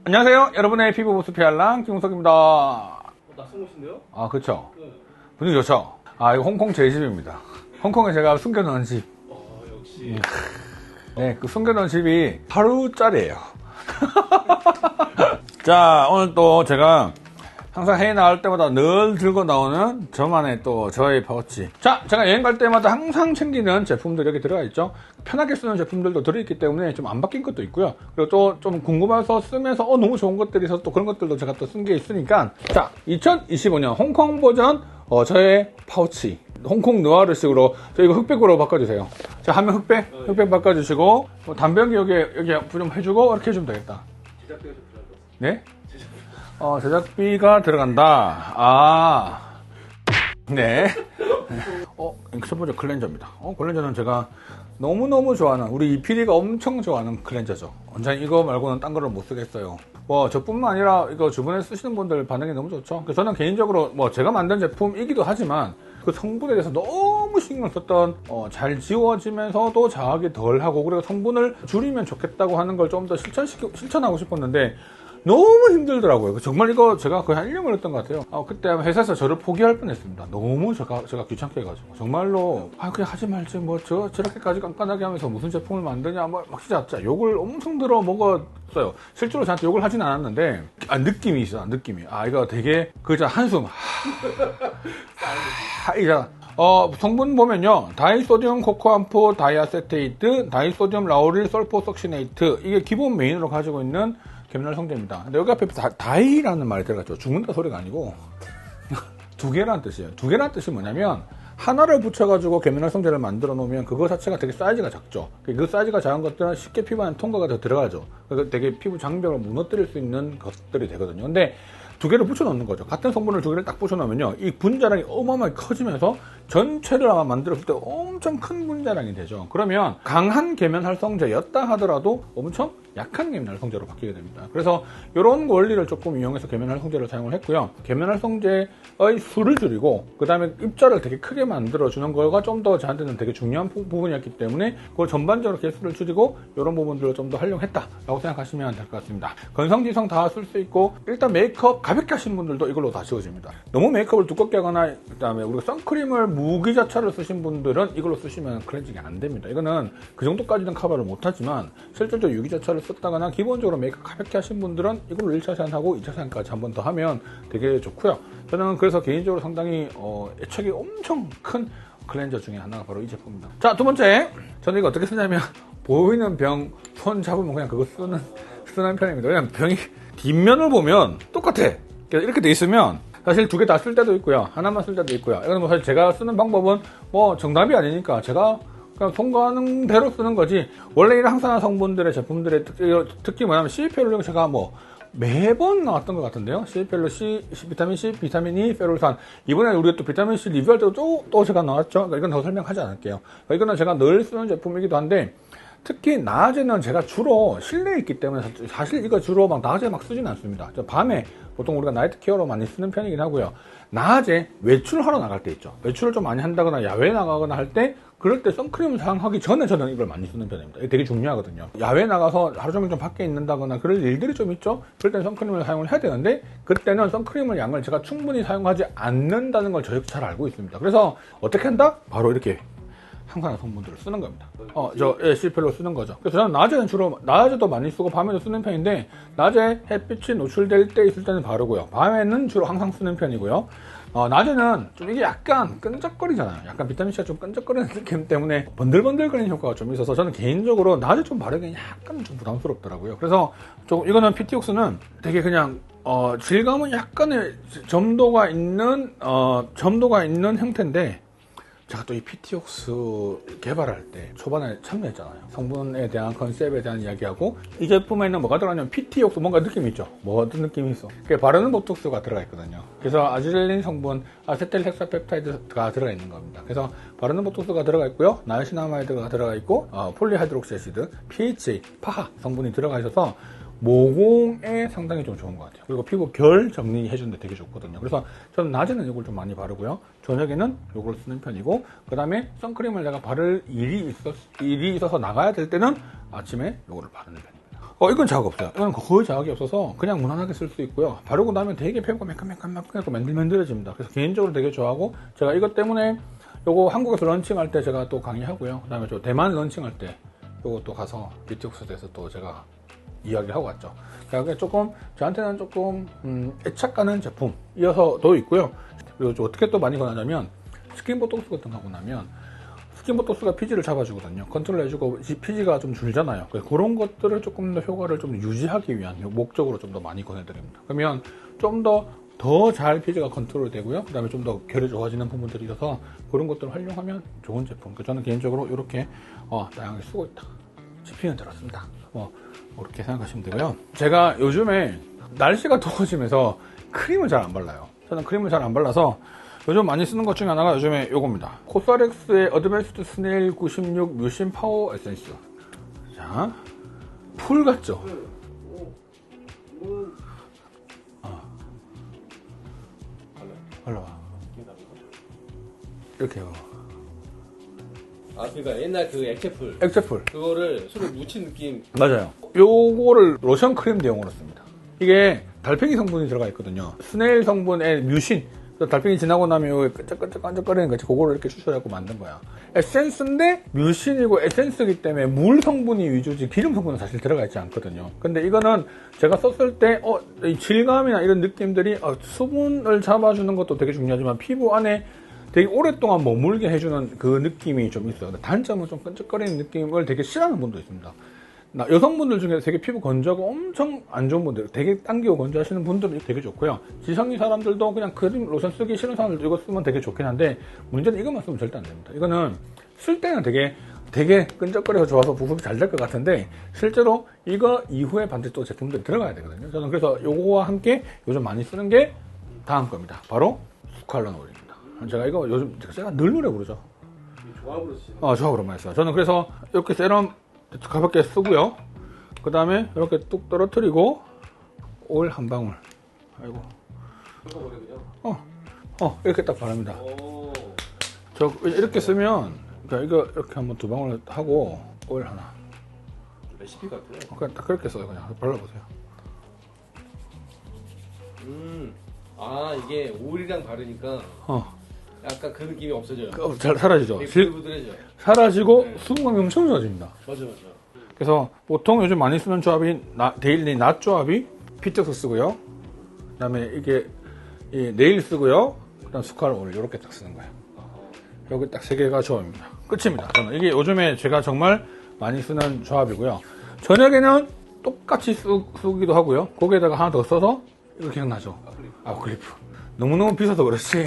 안녕하세요. 여러분의 피부 보습 피알랑 김웅석입니다. 낯선곳인데요? 아, 그쵸. 네. 분위기 좋죠? 아, 이거 홍콩 제 집입니다. 홍콩에 제가 숨겨놓은 집. 역시. 네, 그 숨겨놓은 집이 하루짜리예요. 자, 오늘 또 제가 항상 해외 나갈 때마다 늘 들고 나오는 저만의 또 저의 파우치. 자, 제가 여행 갈 때마다 항상 챙기는 제품들이 여기 들어가 있죠. 편하게 쓰는 제품들도 들어있기 때문에 좀 안 바뀐 것도 있고요. 그리고 또 좀 궁금해서 쓰면서 너무 좋은 것들이 있어서 또 그런 것들도 제가 또 쓴 게 있으니까. 자, 2025년 홍콩 버전 저의 파우치. 홍콩 느와르식으로 저 이거 흑백으로 바꿔주세요. 자, 하면 흑백 바꿔주시고 담배연기 여기 좀 해주고 이렇게 해주면 되겠다. 제작비가 좀 필요할 것 같습니다. 네? 제작비가 들어간다. 네. 첫 번째 클렌저입니다. 클렌저는 제가 너무너무 좋아하는, 우리 이피디가 엄청 좋아하는 클렌저죠. 완전 이거 말고는 딴 거를 못 쓰겠어요. 저뿐만 아니라 이거 주변에 쓰시는 분들 반응이 너무 좋죠. 그래서 저는 개인적으로 제가 만든 제품이기도 하지만 그 성분에 대해서 너무 신경 썼던, 잘 지워지면서도 자극이 덜 하고, 그리고 성분을 줄이면 좋겠다고 하는 걸 좀 더 실천하고 싶었는데, 너무 힘들더라고요. 정말 이거 제가 거의 한 1년 걸렸던 것 같아요. 그때 회사에서 저를 포기할 뻔했습니다. 너무 제가 귀찮게 해가지고. 정말로, 그냥 하지 말지, 저렇게까지 깐깐하게 하면서 무슨 제품을 만드냐, 막 진짜 욕을 엄청 들어 먹었어요. 실제로 저한테 욕을 하진 않았는데, 느낌이 있어, 느낌이. 이거 되게, 한숨. 성분 보면요. 다이소디움 코코암프 다이아세테이트, 다이소디움 라우릴 설포 석시네이트. 이게 기본 메인으로 가지고 있는 계면활 성제입니다. 근데 여기 앞에 다이라는 말이 들어갔죠. 죽는다 소리가 아니고 두 개라는 뜻이에요. 두 개라는 뜻이 뭐냐면 하나를 붙여가지고 계면활 성제를 만들어 놓으면 그거 자체가 되게 사이즈가 작죠. 그 사이즈가 작은 것들은 쉽게 피부 안에 통과가 더 들어가죠. 그래서 되게 피부 장벽을 무너뜨릴 수 있는 것들이 되거든요. 근데 두 개를 붙여 놓는 거죠. 같은 성분을 두 개를 딱 붙여 놓으면요, 이 분자량이 어마어마하게 커지면서 전체를 아마 만들었을 때 엄청 큰 분자량이 되죠. 그러면 강한 계면활성제였다 하더라도 엄청 약한 계면활성제로 바뀌게 됩니다. 그래서 이런 원리를 조금 이용해서 계면활성제를 사용을 했고요. 계면활성제의 수를 줄이고 그 다음에 입자를 되게 크게 만들어주는 거가 좀 더 저한테는 되게 중요한 부분이었기 때문에 그걸 전반적으로 개수를 줄이고 이런 부분들을 좀 더 활용했다라고 생각하시면 될 것 같습니다. 건성지성 다 쓸 수 있고, 일단 메이크업 가볍게 하시는 분들도 이걸로 다 지워집니다. 너무 메이크업을 두껍게 하거나 그 다음에 우리가 선크림을 무기자차로 쓰신 분들은 이걸로 쓰시면 클렌징이 안 됩니다. 이거는 그 정도까지는 커버를 못하지만 실질적으로 유기자차를 썼다거나 기본적으로 메이크업 가볍게 하신 분들은 이걸로 1차 세안하고 2차 세안까지 한 번 더 하면 되게 좋고요. 저는 그래서 개인적으로 상당히 애착이 엄청 큰 클렌저 중에 하나가 바로 이 제품입니다. 자, 두 번째, 저는 이거 어떻게 쓰냐면 보이는 병 손 잡으면 그냥 그거 쓰는 편입니다. 왜냐면 병이 뒷면을 보면 똑같아. 이렇게 돼 있으면 사실 두 개 다 쓸 때도 있고요, 하나만 쓸 때도 있고요. 이건 사실 제가 쓰는 방법은 정답이 아니니까 제가 그냥 통과하는 대로 쓰는 거지. 원래 이런 항산화 성분들의 제품들의 특히 뭐냐면 CFL로 제가 매번 나왔던 것 같은데요. CFL로 비타민 C, 비타민 E, 페롤산. 이번에 우리가 또 비타민 C 리뷰할 때도 또 제가 나왔죠. 그러니까 이건 더 설명하지 않을게요. 이거는 제가 늘 쓰는 제품이기도 한데, 특히 낮에는 제가 주로 실내에 있기 때문에 사실 이거 주로 낮에 쓰진 않습니다. 밤에 보통 우리가 나이트 케어로 많이 쓰는 편이긴 하고요. 낮에 외출하러 나갈 때 있죠. 외출을 좀 많이 한다거나 야외에 나가거나 할 때, 그럴 때 선크림을 사용하기 전에 저는 이걸 많이 쓰는 편입니다. 이게 되게 중요하거든요. 야외에 나가서 하루 종일 좀 밖에 있는다거나 그럴 일들이 좀 있죠. 그럴 때는 선크림을 사용을 해야 되는데, 그때는 선크림을 양을 제가 충분히 사용하지 않는다는 걸 저희도 잘 알고 있습니다. 그래서 어떻게 한다? 바로 이렇게 항산화 성분들을 쓰는 겁니다. CFL로 쓰는 거죠. 그래서 저는 낮에는 주로, 낮에도 많이 쓰고 밤에도 쓰는 편인데, 낮에 햇빛이 노출될 때 있을 때는 바르고요. 밤에는 주로 항상 쓰는 편이고요. 낮에는 좀 이게 약간 끈적거리잖아요. 약간 비타민C가 좀 끈적거리는 느낌 때문에 번들번들거리는 효과가 좀 있어서 저는 개인적으로 낮에 좀 바르기는 약간 좀 부담스럽더라고요. 그래서 이거는 PT옥스는 되게 그냥 질감은 약간의 점도가 있는 형태인데, 제가 또 이 PT옥스 개발할 때 초반에 참여했잖아요. 성분에 대한 컨셉에 대한 이야기하고, 이 제품에는 뭐가 들어가냐면 PT옥스 뭔가 느낌이 있죠. 어떤 느낌이 있어. 그게 바르는 보톡스가 들어가 있거든요. 그래서 아질린 성분 아세틸 헥사펩타이드가 들어가 있는 겁니다. 그래서 바르는 보톡스가 들어가 있고요, 나이시나마이드가 들어가 있고, 폴리하이드록시 애시드, PHA, 파하 성분이 들어가 있어서 모공에 상당히 좀 좋은 것 같아요. 그리고 피부 결 정리해주는데 되게 좋거든요. 그래서 저는 낮에는 이걸 좀 많이 바르고요, 저녁에는 이걸 쓰는 편이고, 그 다음에 선크림을 내가 바를 일이 있어서 나가야 될 때는 아침에 이거를 바르는 편입니다. 이건 자극 없어요. 이건 거의 자극이 없어서 그냥 무난하게 쓸 수 있고요. 바르고 나면 되게 피부가 매끈매끈매끈하고 맨들맨들해집니다. 그래서 개인적으로 되게 좋아하고, 제가 이것 때문에 요거 한국에서 런칭할 때 제가 또 강의하고요. 그 다음에 저 대만 런칭할 때 요거 또 가서 뷰티옥스에서 또 제가 이야기하고 왔죠. 그러니까 조금 저한테는 조금 애착 가는 제품이어서도 있고요. 그리고 좀 어떻게 또 많이 권하냐면, 스킨보톡스 같은 거 하고 나면 스킨보톡스가 피지를 잡아주거든요. 컨트롤 해주고 피지가 좀 줄잖아요. 그래서 그런 것들을 조금 더 효과를 좀 유지하기 위한 목적으로 좀 더 많이 권해드립니다. 그러면 좀 더 잘 피지가 컨트롤 되고요. 그 다음에 좀 더 결이 좋아지는 부분들이 있어서 그런 것들을 활용하면 좋은 제품. 저는 개인적으로 이렇게 다양하게 쓰고 있다. CP는 들었습니다. 그렇게 생각하시면 되고요. 제가 요즘에 날씨가 더워지면서 크림을 잘 안 발라요. 저는 크림을 잘 안 발라서 요즘 많이 쓰는 것 중에 하나가 요즘에 요겁니다. 코스알엑스의 어드밴스드 스네일 96 뮤신 파워 에센스. 자, 풀 같죠? 발라봐. 이렇게 해요. 그러니까 옛날 그 액체풀. 액체풀. 그거를 손에 묻힌 느낌. 맞아요. 요거를 로션 크림 대용으로 씁니다. 이게 달팽이 성분이 들어가 있거든요. 스네일 성분의 뮤신. 달팽이 지나고 나면 여기 끈적끈적거리는 거지. 그거를 이렇게 추출해갖고 만든 거야. 에센스인데 뮤신이고 에센스이기 때문에 물 성분이 위주지 기름 성분은 사실 들어가 있지 않거든요. 근데 이거는 제가 썼을 때 이 질감이나 이런 느낌들이 수분을 잡아주는 것도 되게 중요하지만 피부 안에 되게 오랫동안 머물게 해주는 그 느낌이 좀 있어요. 단점은 좀 끈적거리는 느낌을 되게 싫어하는 분도 있습니다. 여성분들 중에 되게 피부 건조하고 엄청 안 좋은 분들, 되게 당기고 건조하시는 분들은 되게 좋고요. 지성인 사람들도 그냥 크림 로션 쓰기 싫은 사람들 이거 쓰면 되게 좋긴 한데, 문제는 이것만 쓰면 절대 안 됩니다. 이거는 쓸 때는 되게 끈적거려서 좋아서 부흡이 잘 될 것 같은데, 실제로 이거 이후에 반드시 또 제품들이 들어가야 되거든요. 저는 그래서 요거와 함께 요즘 많이 쓰는 게 다음 겁니다. 바로 스칼론 오일입니다. 제가 이거 요즘 제가 늘 노래 부르죠. 조합으로 쓰시는 조합으로 많이 써요. 저는 그래서 이렇게 세럼 가볍게 쓰고요. 그 다음에 이렇게 뚝 떨어뜨리고 오일 한 방울. 아이고. 이렇게 딱 바릅니다. 저 이렇게 쓰면, 그러니까 이거 이렇게 한번 두 방울 하고 오일 하나. 레시피 같아요. 그냥 딱 그렇게 써요. 그냥 발라보세요. 이게 오일이랑 바르니까 약간 그 느낌이 없어져요. 잘 사라지죠. 부들부들해져요. 사라지고 수분감이 엄청 좋아집니다. 맞아. 그래서 보통 요즘 많이 쓰는 조합이 데일리 낫 조합이 피트스 쓰고요. 그 다음에 이게 네일 쓰고요. 그 다음 스칼 오일 이렇게 딱 쓰는 거예요. 여기 딱 세 개가 조합입니다. 끝입니다. 저는 이게 요즘에 제가 정말 많이 쓰는 조합이고요. 저녁에는 똑같이 쓰기도 하고요. 거기에다가 하나 더 써서 이렇게 생각나죠. 아웃클리프. 너무너무 비싸서 그렇지.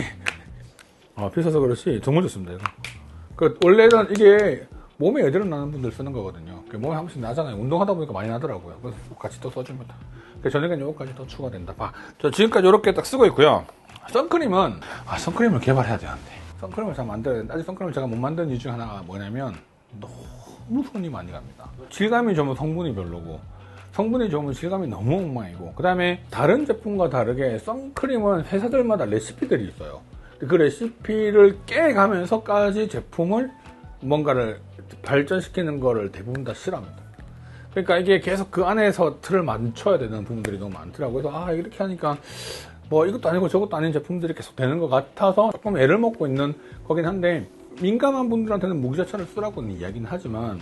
비싸서 그렇지 정말 좋습니다. 이거. 원래는 이게 몸에 여드름 나는 분들 쓰는 거거든요. 몸에 한 번씩 나잖아요. 운동하다 보니까 많이 나더라고요. 그래서 같이 또 써줍니다. 저녁에는 요거까지 더 추가된다. 저 지금까지 이렇게 딱 쓰고 있고요. 선크림은 선크림을 개발해야 되는데 선크림을 잘 만들어야 되는데 아직 선크림을 제가 못 만든 이유 중 하나가 뭐냐면 너무 손이 많이 갑니다. 질감이 좋으면 성분이 별로고 성분이 좋으면 질감이 너무 엉망이고, 그 다음에 다른 제품과 다르게 선크림은 회사들마다 레시피들이 있어요. 그 레시피를 깨가면서까지 제품을 뭔가를 발전시키는 거를 대부분 다 싫어합니다. 그러니까 이게 계속 그 안에서 틀을 맞춰야 되는 부분들이 너무 많더라고요. 그래서 이렇게 하니까 뭐 이것도 아니고 저것도 아닌 제품들이 계속 되는 것 같아서 조금 애를 먹고 있는 거긴 한데, 민감한 분들한테는 무기자체를 쓰라고는 이야기는 하지만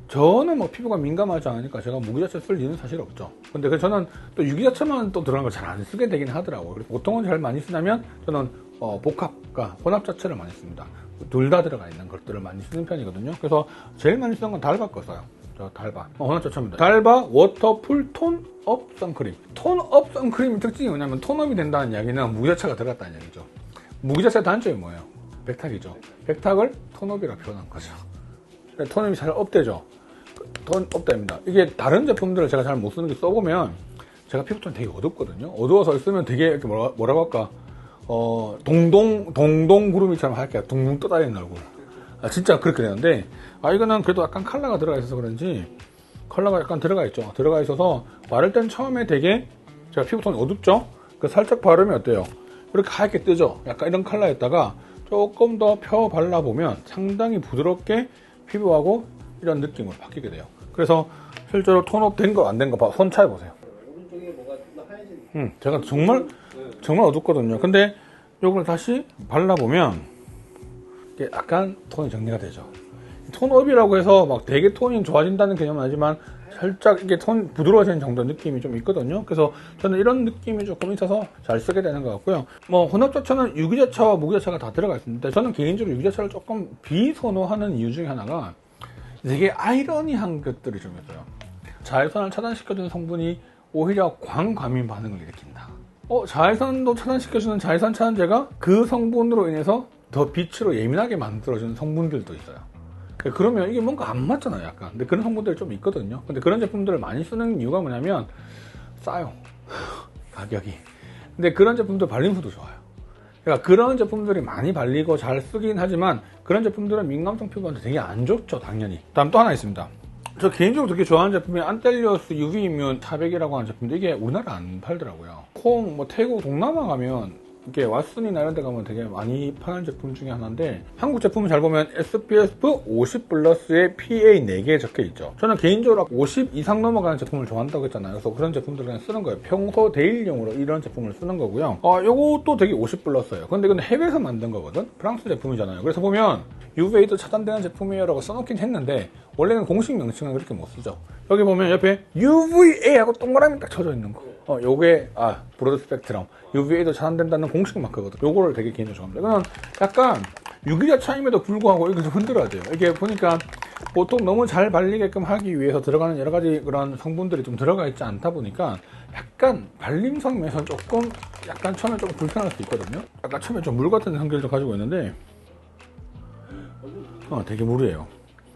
저는 뭐 피부가 민감하지 않으니까 제가 무기자체 쓸 이유는 사실 없죠. 근데 저는 또 유기자체만 또 들어간 걸 잘 안 쓰게 되긴 하더라고요. 그래서 보통은 제일 많이 쓰냐면 저는 복합과 혼합 자체를 많이 씁니다. 둘 다 들어가 있는 것들을 많이 쓰는 편이거든요. 그래서 제일 많이 쓰는 건 달바 거 써요. 저 달바. 혼합 자체입니다. 달바 워터풀 톤업 선크림. 톤업 선크림 특징이 뭐냐면 톤업이 된다는 이야기는 무기자체가 들어갔다는 얘기죠. 무기자체의 단점이 뭐예요? 백탁이죠. 백탁을 톤업이라 표현한 거죠. 톤업이 잘 업되죠. 톤 업됩니다. 이게 다른 제품들을 제가 잘 못 쓰는 게 써보면 제가 피부톤이 되게 어둡거든요. 어두워서 쓰면 되게 이렇게 뭐라고 할까, 동동 구름이처럼 할게요. 둥둥 떠다니는 얼굴. 진짜 그렇게 되는데, 이거는 그래도 약간 컬러가 들어가 있어서 그런지, 컬러가 약간 들어가 있죠. 들어가 있어서 바를 땐 처음에 되게 제가 피부톤이 어둡죠? 그 살짝 바르면 어때요? 이렇게 하얗게 뜨죠? 약간 이런 컬러였다가 조금 더 펴 발라보면 상당히 부드럽게 피부하고 이런 느낌으로 바뀌게 돼요. 그래서 실제로 톤업 된 거 안 된 거 봐. 손 차이 보세요. 오른쪽에 뭐가 좀 하얘진. 제가 정말 어둡거든요. 근데 요걸 다시 발라보면 이게 약간 톤이 정리가 되죠. 톤업이라고 해서 막 되게 톤이 좋아진다는 개념은 아니지만 살짝 이게 톤 부드러워지는 정도 느낌이 좀 있거든요. 그래서 저는 이런 느낌이 조금 있어서 잘 쓰게 되는 것 같고요. 뭐 혼합자차는 유기자차와 무기자차가 다 들어가 있습니다. 저는 개인적으로 유기자차를 조금 비선호하는 이유 중에 하나가 되게 아이러니한 것들이 좀 있어요. 자외선을 차단시켜주는 성분이 오히려 광과민 반응을 일으킨다. 자외선도 차단시켜주는 자외선 차단제가 그 성분으로 인해서 더 빛으로 예민하게 만들어주는 성분들도 있어요. 그러면 이게 뭔가 안 맞잖아요, 약간. 근데 그런 성분들이 좀 있거든요. 근데 그런 제품들을 많이 쓰는 이유가 뭐냐면 싸요. 가격이. 근데 그런 제품들 발림수도 좋아요. 그러니까 그런 제품들이 많이 발리고 잘 쓰긴 하지만 그런 제품들은 민감성 피부한테 되게 안 좋죠, 당연히. 다음 또 하나 있습니다. 저 개인적으로 되게 좋아하는 제품이 안텔리오스 UV 이뮨 400이라고 하는 제품인데 이게 우리나라 안 팔더라고요. 뭐 태국, 동남아 가면 이게 왓슨이나 이런 데 가면 되게 많이 파는 제품 중에 하나인데 한국 제품을 잘 보면 SPF 50 플러스에 PA 4개 적혀 있죠. 저는 개인적으로 50 이상 넘어가는 제품을 좋아한다고 했잖아요. 그래서 그런 제품들을 그냥 쓰는 거예요. 평소 데일리용으로 이런 제품을 쓰는 거고요. 요것도 되게 50 플러스예요. 근데 해외에서 만든 거거든. 프랑스 제품이잖아요. 그래서 보면 UVA도 차단되는 제품이에요 라고 써놓긴 했는데 원래는 공식 명칭은 그렇게 못 쓰죠. 여기 보면 옆에 UVA하고 동그라미 딱 쳐져 있는 거. 요게 브로드 스펙트럼 UVA도 차단된다는 공식 마크거든. 요거를 되게 개인적으로 좋아합니다. 이거는 약간 유기자차임에도 불구하고 이거 좀 흔들어야 돼요. 이게 보니까 보통 너무 잘 발리게끔 하기 위해서 들어가는 여러 가지 그런 성분들이 좀 들어가 있지 않다 보니까 약간 발림성 면에서 조금 약간 처음에 좀 불편할 수 있거든요. 약간 처음에 좀 물 같은 성질도 가지고 있는데 되게 무리예요.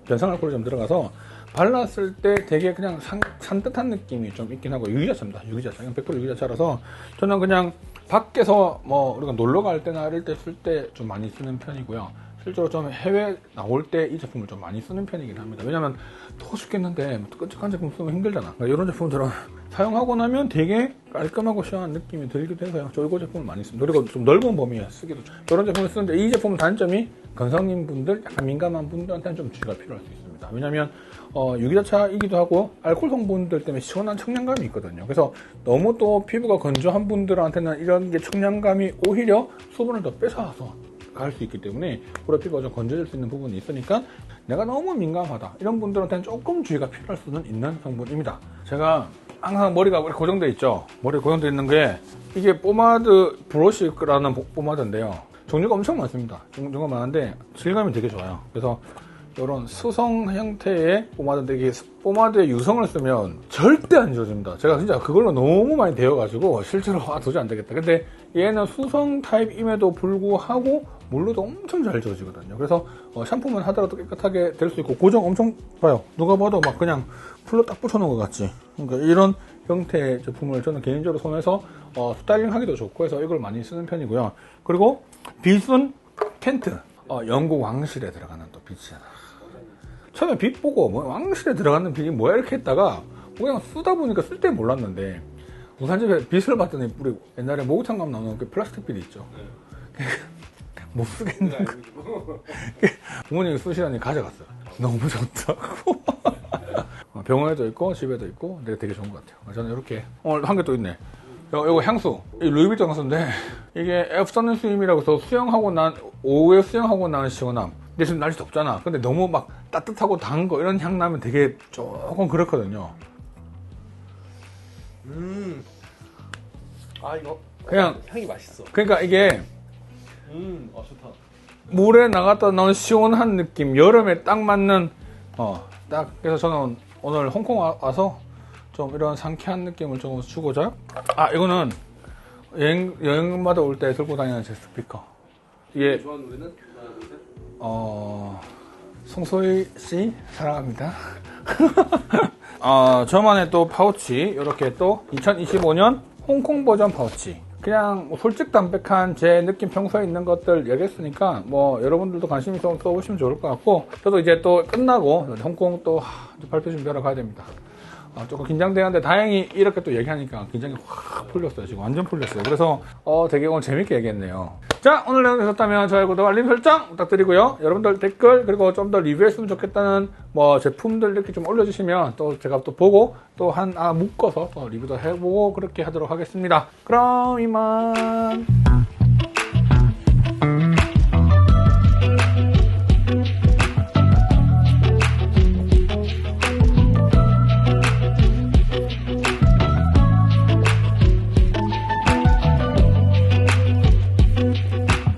변성알코올이 좀 들어가서 발랐을 때 되게 그냥 산뜻한 느낌이 좀 있긴 하고 유기자차입니다. 유기자차. 그냥 100% 유기자차라서 저는 그냥 밖에서 뭐 우리가 놀러 갈 때나 이럴 때 쓸 때 좀 많이 쓰는 편이고요. 실제로 좀 해외 나올 때 이 제품을 좀 많이 쓰는 편이긴 합니다. 왜냐면 더워 죽겠는데 끈적한 제품 쓰면 힘들잖아. 그러니까 이런 제품들은 사용하고 나면 되게 깔끔하고 시원한 느낌이 들기도 해서요. 저 이거 제품을 많이 씁니다. 그리고 좀 넓은 범위에 쓰기도 좋아요. 이런 제품을 쓰는데 이 제품은 단점이 건성인 분들, 약간 민감한 분들한테는 좀 주의가 필요할 수 있습니다. 왜냐면 유기자차이기도 하고 알코올 성분들 때문에 시원한 청량감이 있거든요. 그래서 너무 또 피부가 건조한 분들한테는 이런 게 청량감이 오히려 수분을 더 뺏어와서 갈 수 있기 때문에 오히려 피부가 좀 건조해질 수 있는 부분이 있으니까 내가 너무 민감하다 이런 분들한테는 조금 주의가 필요할 수는 있는 성분입니다. 제가 항상 머리가 고정되어 있죠. 머리가 고정되어 있는 게 이게 포마드 브러쉬라는 포마드인데요. 종류가 엄청 많습니다. 종류가 많은데 질감이 되게 좋아요. 그래서 이런 수성 형태의 포마드인데 이게 포마드의 유성을 쓰면 절대 안 지워집니다. 제가 진짜 그걸로 너무 많이 되어가지고 실제로 도저히 안 되겠다. 근데 얘는 수성 타입임에도 불구하고 물로도 엄청 잘 지워지거든요. 그래서 샴푸만 하더라도 깨끗하게 될 수 있고 고정 엄청 봐요. 누가 봐도 막 그냥 풀로 딱 붙여놓은 것 같지. 그러니까 이런 형태의 제품을 저는 개인적으로 손에서 스타일링 하기도 좋고 해서 이걸 많이 쓰는 편이고요. 그리고 빛은 켄트 영국 왕실에 들어가는 또 빛이잖아. 처음에 빛 보고 뭐 왕실에 들어가는 빛이 뭐야 이렇게 했다가 그냥 쓰다 보니까 쓸 때 몰랐는데 우산집에 빛을 봤더니 우리 옛날에 목욕탕 나오는 그 플라스틱 빛 있죠. 못 쓰겠는 거. 부모님이 쓰시라니 가져갔어요. 너무 좋다고. 병원에도 있고 집에도 있고 되게 좋은 것 같아요. 저는 이렇게 오늘 한 개 또 있네. 이거 향수, 이 루이비통 향수인데 이게 애프터눈 스윙이라고 해서 오후에 수영하고 나는 시원함. 근데 지금 날씨 덥잖아. 근데 너무 막 따뜻하고 단 거 이런 향 나면 되게 조금 그렇거든요. 이거 그냥 향이 맛있어. 그러니까 이게 좋다. 물에 나갔다 나온 시원한 느낌, 여름에 딱 맞는 딱 그래서 저는 오늘 홍콩 와서 좀 이런 상쾌한 느낌을 좀 주고자 이거는 여행마다 올 때 들고 다니는 제 스피커. 이게 좋아하는 노래는? 송소희 씨 사랑합니다. 저만의 또 파우치 이렇게 또 2025년 홍콩 버전 파우치. 그냥 솔직담백한 제 느낌 평소에 있는 것들 얘기했으니까 뭐 여러분들도 관심 있어 써보시면 좋을 것 같고 저도 이제 또 끝나고 홍콩 또 발표 준비하러 가야 됩니다. 조금 긴장되는데 다행히 이렇게 또 얘기하니까 긴장이 확 풀렸어요. 지금 완전 풀렸어요. 그래서 되게 오늘 재밌게 얘기했네요. 자, 오늘 내용 되셨다면 좋아요, 구독, 알림 설정 부탁드리고요. 여러분들 댓글 그리고 좀 더 리뷰했으면 좋겠다는 뭐 제품들 이렇게 좀 올려주시면 또 제가 또 보고 또 묶어서 또 리뷰도 해보고 그렇게 하도록 하겠습니다. 그럼 이만.